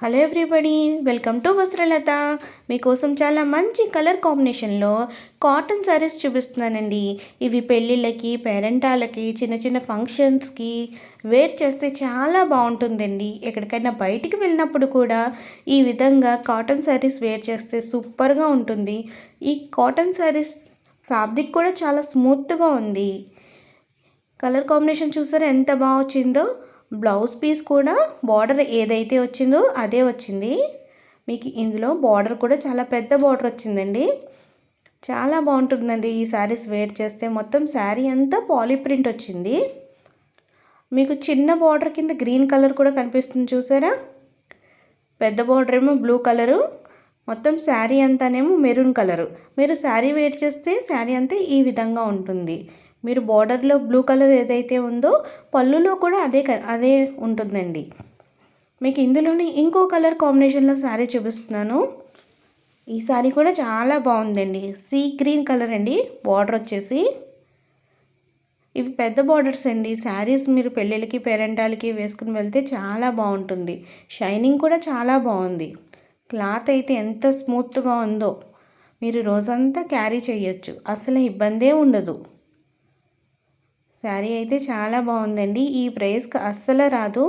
Hello everybody, welcome to Vastralatha. మీకోసం చాలా మంచి కలర్ కాంబినేషన్లో కాటన్ శారీస్ చూపిస్తున్నానండి. ఇవి పెళ్ళిళ్ళకి, పేరెంటాలకి, చిన్న చిన్న ఫంక్షన్స్కి వేర్ చేస్తే చాలా బాగుంటుందండి. ఎక్కడికైనా బయటికి వెళ్ళినప్పుడు కూడా ఈ విధంగా కాటన్ శారీస్ వేర్ చేస్తే సూపర్గా ఉంటుంది. ఈ కాటన్ శారీస్ ఫ్యాబ్రిక్ కూడా చాలా స్మూత్గా ఉంది. కలర్ కాంబినేషన్ చూసారా ఎంత బాగా వచ్చిందో. బ్లౌజ్ పీస్ కూడా బార్డర్ ఏదైతే వచ్చిందో అదే వచ్చింది. మీకు ఇందులో బార్డర్ కూడా చాలా పెద్ద బార్డర్ వచ్చిందండి. చాలా బాగుంటుందండి ఈ శారీస్ వేర్ చేస్తే. మొత్తం శారీ అంతా పాలీ ప్రింట్ వచ్చింది. మీకు చిన్న బార్డర్ కింద గ్రీన్ కలర్ కూడా కనిపిస్తుంది చూసారా. పెద్ద బార్డర్ ఏమో బ్లూ కలరు, మొత్తం శారీ అంతానేమో మెరూన్ కలరు. మీరు శారీ వేర్ చేస్తే శారీ అంతా ఈ విధంగా ఉంటుంది. మీరు బార్డర్లో బ్లూ కలర్ ఏదైతే ఉందో పళ్ళులో కూడా అదే ఉంటుందండి. మీకు ఇందులోనే ఇంకో కలర్ కాంబినేషన్లో శారీ చూపిస్తున్నాను. ఈ శారీ కూడా చాలా బాగుందండి. సీ గ్రీన్ కలర్ అండి. బార్డర్ వచ్చేసి ఇవి పెద్ద బార్డర్స్ అండి. శారీస్ మీరు పెళ్ళిళ్ళకి, పేరెంటాలకి వేసుకుని వెళ్తే చాలా బాగుంటుంది. షైనింగ్ కూడా చాలా బాగుంది. క్లాత్ అయితే ఎంత స్మూత్గా ఉందో. మీరు రోజంతా క్యారీ చేయొచ్చు, అసలు ఇబ్బందే ఉండదు. శారీ అయితే చాలా బాగుందండి. ఈ ప్రైస్కి అస్సలు రాదు.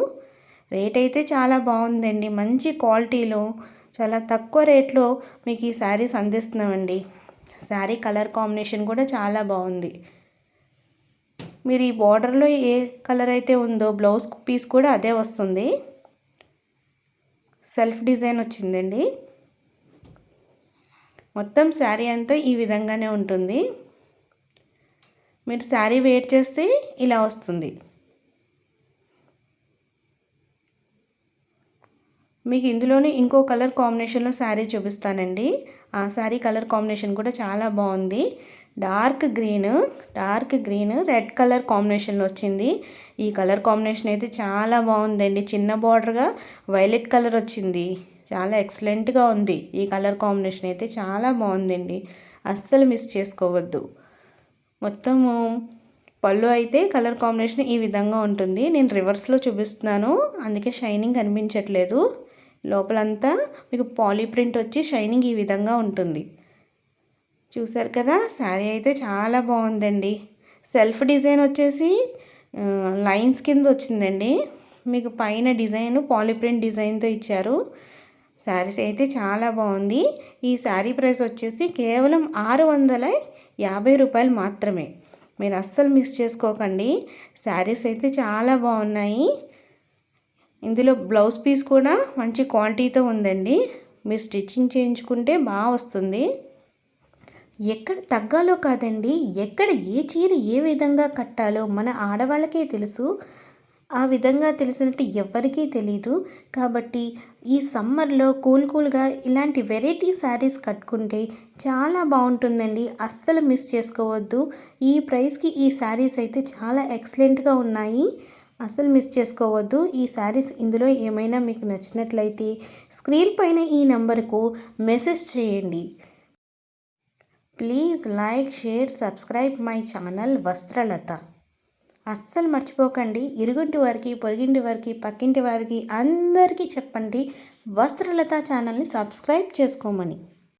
రేట్ అయితే చాలా బాగుందండి. మంచి క్వాలిటీలో చాలా తక్కువ రేట్లో మీకు ఈ శారీస్ అందిస్తున్నామండి. శారీ కలర్ కాంబినేషన్ కూడా చాలా బాగుంది. మీరు ఈ బార్డర్లో ఏ కలర్ అయితే ఉందో బ్లౌజ్ పీస్ కూడా అదే వస్తుంది. సెల్ఫ్ డిజైన్ వచ్చిందండి. మొత్తం శారీ అంతా ఈ విధంగానే ఉంటుంది. మీరు శారీ వేర్ చేస్తే ఇలా వస్తుంది. మీకు ఇందులోనే ఇంకో కలర్ కాంబినేషన్లో శారీ చూపిస్తానండి. ఆ శారీ కలర్ కాంబినేషన్ కూడా చాలా బాగుంది. డార్క్ గ్రీన్ రెడ్ కలర్ కాంబినేషన్లో వచ్చింది. ఈ కలర్ కాంబినేషన్ అయితే చాలా బాగుందండి. చిన్న బార్డర్గా వైలెట్ కలర్ వచ్చింది. చాలా ఎక్సలెంట్గా ఉంది. ఈ కలర్ కాంబినేషన్ అయితే చాలా బాగుందండి. అస్సలు మిస్ చేసుకోవద్దు. మొత్తము పళ్ళు అయితే కలర్ కాంబినేషన్ ఈ విధంగా ఉంటుంది. నేను రివర్స్లో చూపిస్తున్నాను, అందుకే షైనింగ్ కనిపించట్లేదు. లోపలంతా మీకు పాలీ ప్రింట్ వచ్చి షైనింగ్ ఈ విధంగా ఉంటుంది. చూసారు కదా. శారీ అయితే చాలా బాగుందండి. సెల్ఫ్ డిజైన్ వచ్చేసి లైన్స్ కింద వచ్చిందండి. మీకు పైన డిజైన్ పాలీ ప్రింట్ డిజైన్తో ఇచ్చారు. శారీస్ అయితే చాలా బాగుంది. ఈ శారీ ప్రైస్ వచ్చేసి కేవలం 650 రూపాయలు మాత్రమే. మీరు అస్సలు మిస్ చేసుకోకండి. శారీస్ అయితే చాలా బాగున్నాయి. ఇందులో బ్లౌజ్ పీస్ కూడా మంచి క్వాలిటీతో ఉందండి. మీరు స్టిచ్చింగ్ చేయించుకుంటే బాగా వస్తుంది. ఎక్కడ తగ్గాలో కాదండి, ఎక్కడ ఏ చీర ఏ విధంగా కట్టాలో మన ఆడవాళ్ళకే తెలుసు. ఆ విధంగా తెలిసినట్టు ఎవరికీ తెలీదు. కాబట్టి ఈ సమ్మర్లో కూల్గా ఇలాంటి వెరైటీ శారీస్ కట్టుకుంటే చాలా బాగుంటుందండి. అస్సలు మిస్ చేసుకోవద్దు. ఈ ప్రైస్కి ఈ శారీస్ అయితే చాలా ఎక్సలెంట్గా ఉన్నాయి. అస్సలు మిస్ చేసుకోవద్దు. ఈ శారీస్ ఇందులో ఏమైనా మీకు నచ్చినట్లయితే స్క్రీన్ పైన ఈ నెంబర్కు మెసేజ్ చేయండి. Please like, share, subscribe my channel Vastralatha. అస్సలు మర్చిపోకండి. ఇరుగింటి వారికి, పొరుగింటి వారికి, పక్కింటి వారికి అందరికీ చెప్పండి వస్త్రలత ఛానల్ని సబ్స్క్రైబ్ చేసుకోమని.